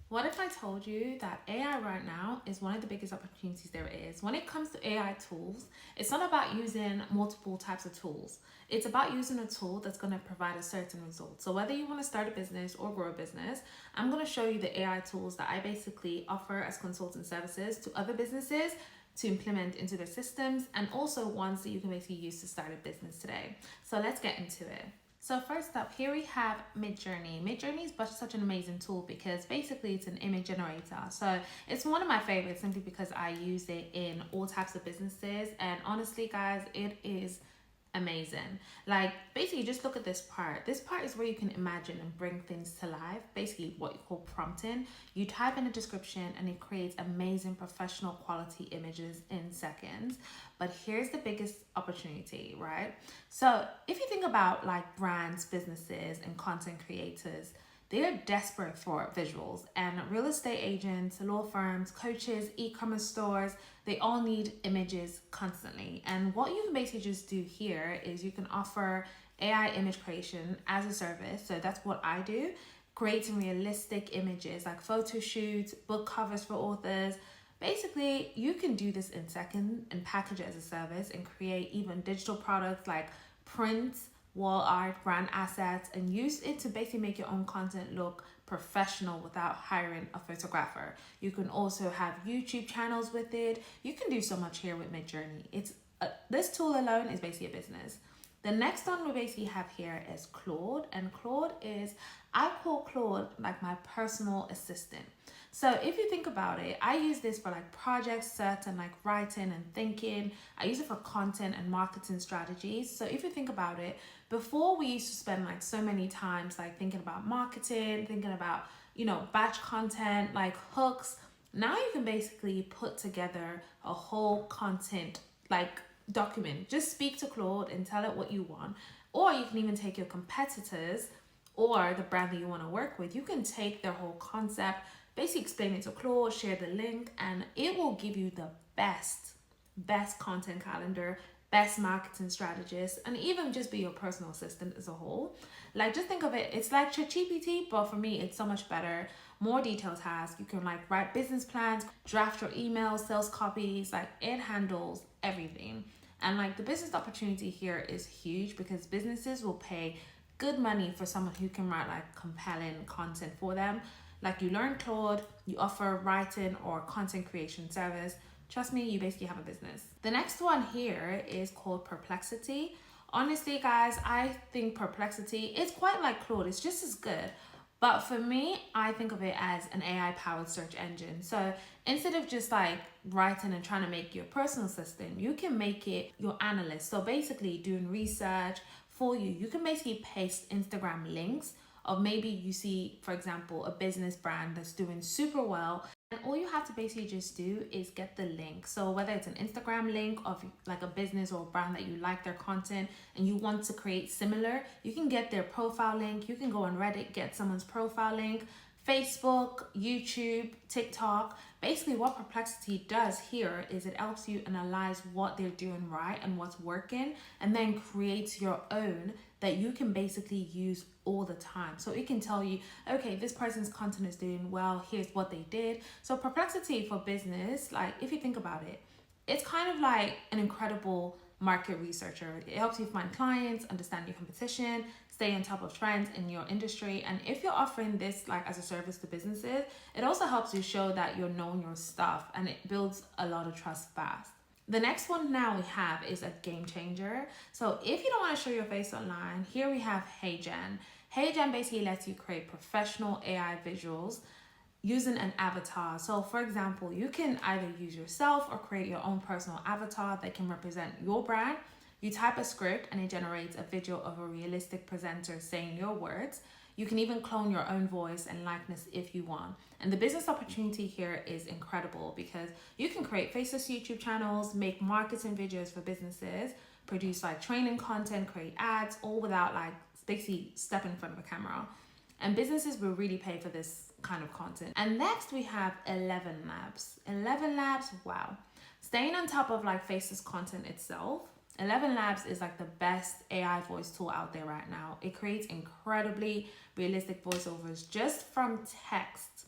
What if I told you that AI right now is one of the biggest opportunities there is? When it comes to AI tools, it's not about using multiple types of tools. It's about using a tool that's going to provide a certain result. So whether you want to start a business or grow a business, I'm going to show you the AI tools that I basically offer as consultant services to other businesses to implement into their systems, and also ones that you can basically use to start a business today. So let's get into it. So first up, here we have Midjourney. Midjourney is such an amazing tool because basically it's an image generator. So it's one of my favorites simply because I use it in all types of businesses. And honestly, guys, it is amazing. Like basically just look at this part. This part is where you can imagine and bring things to life, basically what you call prompting. You type in a description and it creates amazing professional quality images in seconds. But here's the biggest opportunity, right? So if you think about like brands, businesses, and content creators, they're desperate for visuals, and real estate agents, law firms, coaches, e-commerce stores, they all need images constantly. And what you can basically just do here is you can offer AI image creation as a service. So that's what I do, creating realistic images like photo shoots, book covers for authors. Basically, you can do this in seconds and package it as a service and create even digital products like prints, wall art, brand assets, and use it to basically make your own content look professional without hiring a photographer. You can also have YouTube channels with it. You can do so much here with Midjourney. This tool alone is basically a business. The next one we basically have here is Claude, and I call Claude like my personal assistant. So if you think about it, I use this for like projects, certain like writing and thinking. I use it for content and marketing strategies. So if you think about it, before we used to spend like so many times like thinking about marketing, thinking about, batch content, like hooks. Now you can basically put together a whole content like document. Just speak to Claude and tell it what you want. Or you can even take your competitors or the brand that you want to work with. You can take their whole concept, basically explain it to Claude, share the link, and it will give you the best content calendar, best marketing strategist, and even just be your personal assistant as a whole. Like just think of it, it's like ChatGPT, but for me, it's so much better. More detailed tasks. You can like write business plans, draft your emails, sales copies, like it handles everything. And like the business opportunity here is huge because businesses will pay good money for someone who can write like compelling content for them. Like you learn Claude, you offer writing or content creation service. Trust me, you basically have a business. The next one here is called Perplexity. Honestly, guys, I think Perplexity is quite like Claude. It's just as good. But for me, I think of it as an AI powered search engine. So instead of just like writing and trying to make your personal assistant, you can make it your analyst. So basically doing research for you. You can basically paste Instagram links of maybe you see, for example, a business brand that's doing super well. And all you have to basically just do is get the link. So whether it's an Instagram link of like a business or a brand that you like their content and you want to create similar, you can get their profile link. You can go on Reddit, get someone's profile link, Facebook, YouTube, TikTok. Basically what Perplexity does here is it helps you analyze what they're doing right and what's working, and then creates your own that you can basically use all the time. So it can tell you, okay, this person's content is doing well, here's what they did. So Perplexity for business, like if you think about it, it's kind of like an incredible market researcher. It helps you find clients, understand your competition, stay on top of trends in your industry. And if you're offering this like as a service to businesses, it also helps you show that you're knowing your stuff, and it builds a lot of trust fast. The next one now we have is a game changer. So if you don't want to show your face online, here we have Heygen. Heygen basically lets you create professional AI visuals using an avatar. So for example, you can either use yourself or create your own personal avatar that can represent your brand. You type a script and it generates a video of a realistic presenter saying your words. You can even clone your own voice and likeness if you want. And the business opportunity here is incredible because you can create faceless YouTube channels, make marketing videos for businesses, produce like training content, create ads, all without like basically stepping in front of a camera. And businesses will really pay for this kind of content. And next we have ElevenLabs. ElevenLabs, wow. Staying on top of like faceless content itself, ElevenLabs is like the best AI voice tool out there right now. It creates incredibly realistic voiceovers just from text.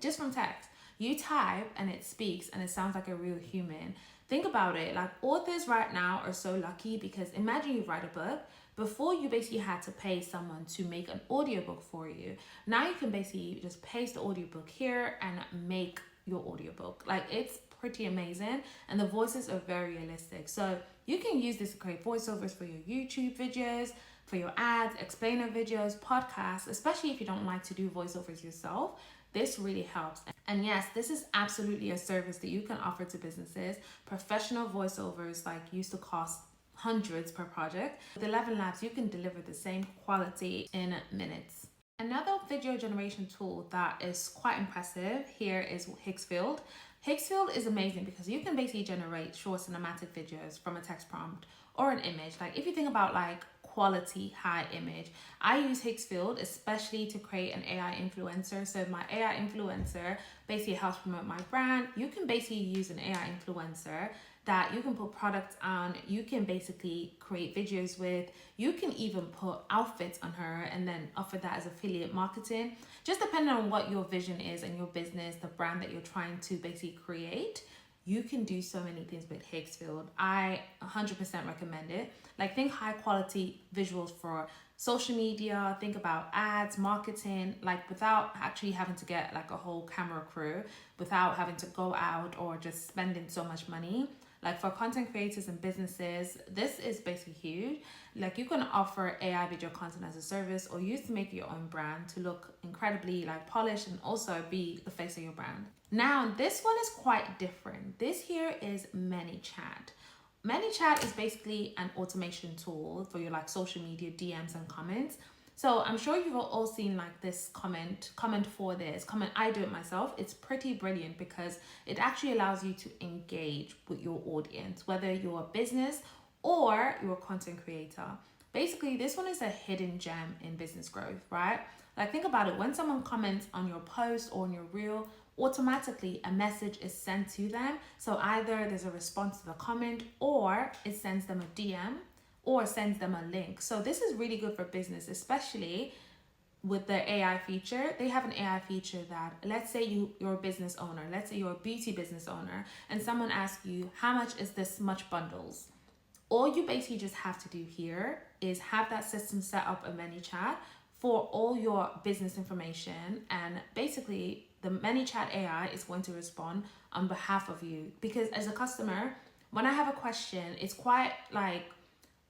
just from text. You type and it speaks and it sounds like a real human. Think about it, like authors right now are so lucky because imagine you write a book. Before you basically had to pay someone to make an audiobook for you. Now you can basically just paste the audiobook here and make your audiobook. Like it's pretty amazing and the voices are very realistic. So you can use this to create voiceovers for your YouTube videos, for your ads, explainer videos, podcasts, especially if you don't like to do voiceovers yourself. This really helps. And yes, this is absolutely a service that you can offer to businesses. Professional voiceovers like used to cost hundreds per project. With ElevenLabs, you can deliver the same quality in minutes. Another video generation tool that is quite impressive here is Higgsfield. Higgsfield is amazing because you can basically generate short cinematic videos from a text prompt or an image. Like if you think about like quality high image, I use Higgsfield especially to create an AI influencer. So my AI influencer basically helps promote my brand. You can basically use an AI influencer that you can put products on, you can basically create videos with, you can even put outfits on her and then offer that as affiliate marketing. Just depending on what your vision is and your business, the brand that you're trying to basically create, you can do so many things with Higgsfield. I 100% recommend it. Like think high quality visuals for social media, think about ads, marketing, like without actually having to get like a whole camera crew, without having to go out or just spending so much money. Like for content creators and businesses, this is basically huge. Like you can offer AI video content as a service or use to make your own brand to look incredibly like polished and also be the face of your brand. Now, this one is quite different. This here is ManyChat. ManyChat is basically an automation tool for your like social media DMs and comments. So I'm sure you've all seen like this comment for this, comment I do it myself. It's pretty brilliant because it actually allows you to engage with your audience, whether you're a business or you're a content creator. Basically, this one is a hidden gem in business growth, right? Like think about it, when someone comments on your post or on your reel, automatically a message is sent to them. So either there's a response to the comment or it sends them a DM or sends them a link. So this is really good for business, especially with the AI feature. They have an AI feature that, let's say you're a business owner, let's say you're a beauty business owner, and someone asks you, how much is this much bundles? All you basically just have to do here is have that system set up a ManyChat for all your business information, and basically the ManyChat AI is going to respond on behalf of you. Because as a customer, when I have a question, it's quite like,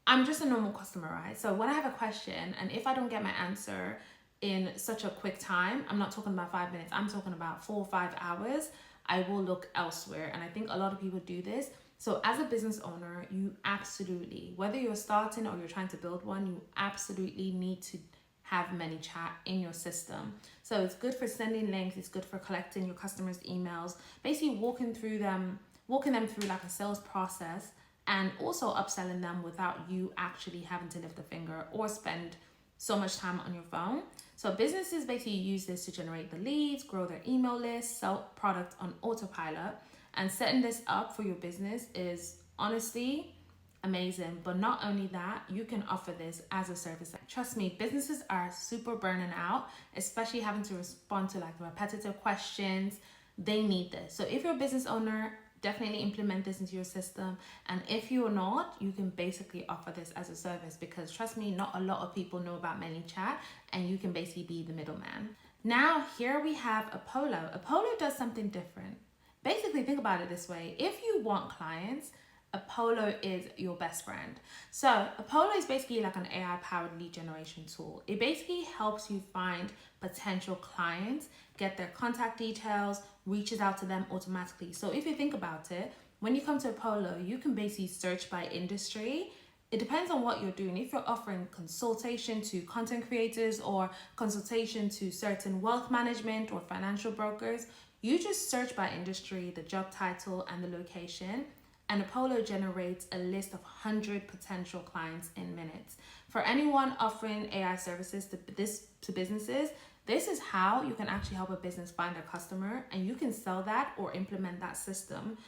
I'm just a normal customer, right? So when I have a question and if I don't get my answer in such a quick time, I'm not talking about 5 minutes, I'm talking about 4 or 5 hours, I will look elsewhere. And I think a lot of people do this. So as a business owner, you absolutely, whether you're starting or you're trying to build one, you absolutely need to have ManyChat in your system. So it's good for sending links, it's good for collecting your customers' emails, basically walking them through like a sales process, and also upselling them without you actually having to lift a finger or spend so much time on your phone. So businesses basically use this to generate the leads, grow their email list, sell products on autopilot. And setting this up for your business is honestly amazing. But not only that, you can offer this as a service. Trust me, businesses are super burning out, especially having to respond to like repetitive questions. They need this. So if you're a business owner, definitely implement this into your system. And if you're not, you can basically offer this as a service, because trust me, not a lot of people know about ManyChat, and you can basically be the middleman. Now here we have Apollo. Apollo does something different. Basically, think about it this way. If you want clients, Apollo is your best friend. So Apollo is basically like an AI powered lead generation tool. It basically helps you find potential clients, get their contact details, reaches out to them automatically. So if you think about it, when you come to Apollo, you can basically search by industry. It depends on what you're doing. If you're offering consultation to content creators or consultation to certain wealth management or financial brokers, you just search by industry, the job title and the location, and Apollo generates a list of 100 potential clients in minutes. For anyone offering AI services to businesses, this is how you can actually help a business find a customer, and you can sell that or implement that system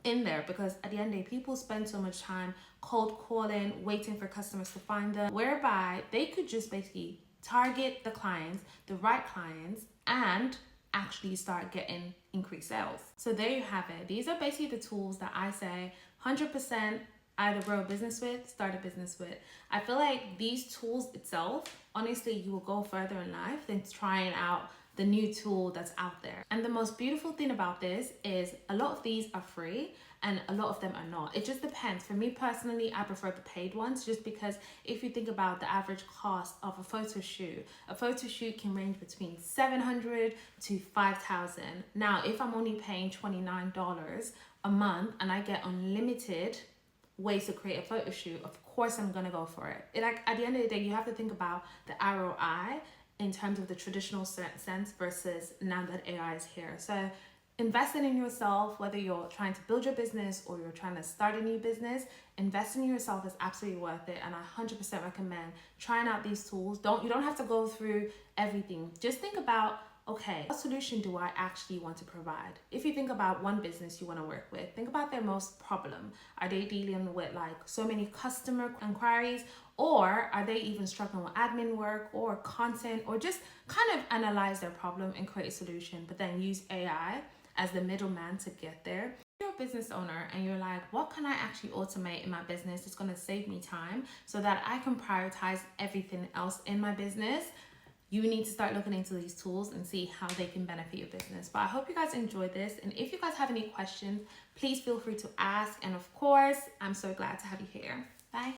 in there, because at the end of the day, people spend so much time cold calling, waiting for customers to find them, whereby they could just basically target the clients, the right clients, and actually start getting increased sales. So there you have it. These are basically the tools that I say 100% either grow a business with, start a business with. I feel like these tools itself, honestly, you will go further in life than trying out the new tool that's out there. And the most beautiful thing about this is a lot of these are free and a lot of them are not. It just depends. For me personally, I prefer the paid ones just because if you think about the average cost of a photo shoot can range between $700 to $5,000. Now, if I'm only paying $29 a month and I get unlimited ways to create a photo shoot, of course I'm gonna go for it. Like at the end of the day, you have to think about the ROI in terms of the traditional sense versus now that AI is here. So investing in yourself, whether you're trying to build your business or you're trying to start a new business, investing in yourself is absolutely worth it. And I 100% recommend trying out these tools. You don't have to go through everything. Just think about, okay, what solution do I actually want to provide? If you think about one business you want to work with, think about their most problem. Are they dealing with like so many customer inquiries, or are they even struggling with admin work or content, or just kind of analyze their problem and create a solution, but then use AI as the middleman to get there? If you're a business owner and you're like, what can I actually automate in my business that's going to save me time so that I can prioritize everything else in my business? You need to start looking into these tools and see how they can benefit your business. But I hope you guys enjoyed this. And if you guys have any questions, please feel free to ask. And of course, I'm so glad to have you here. Bye.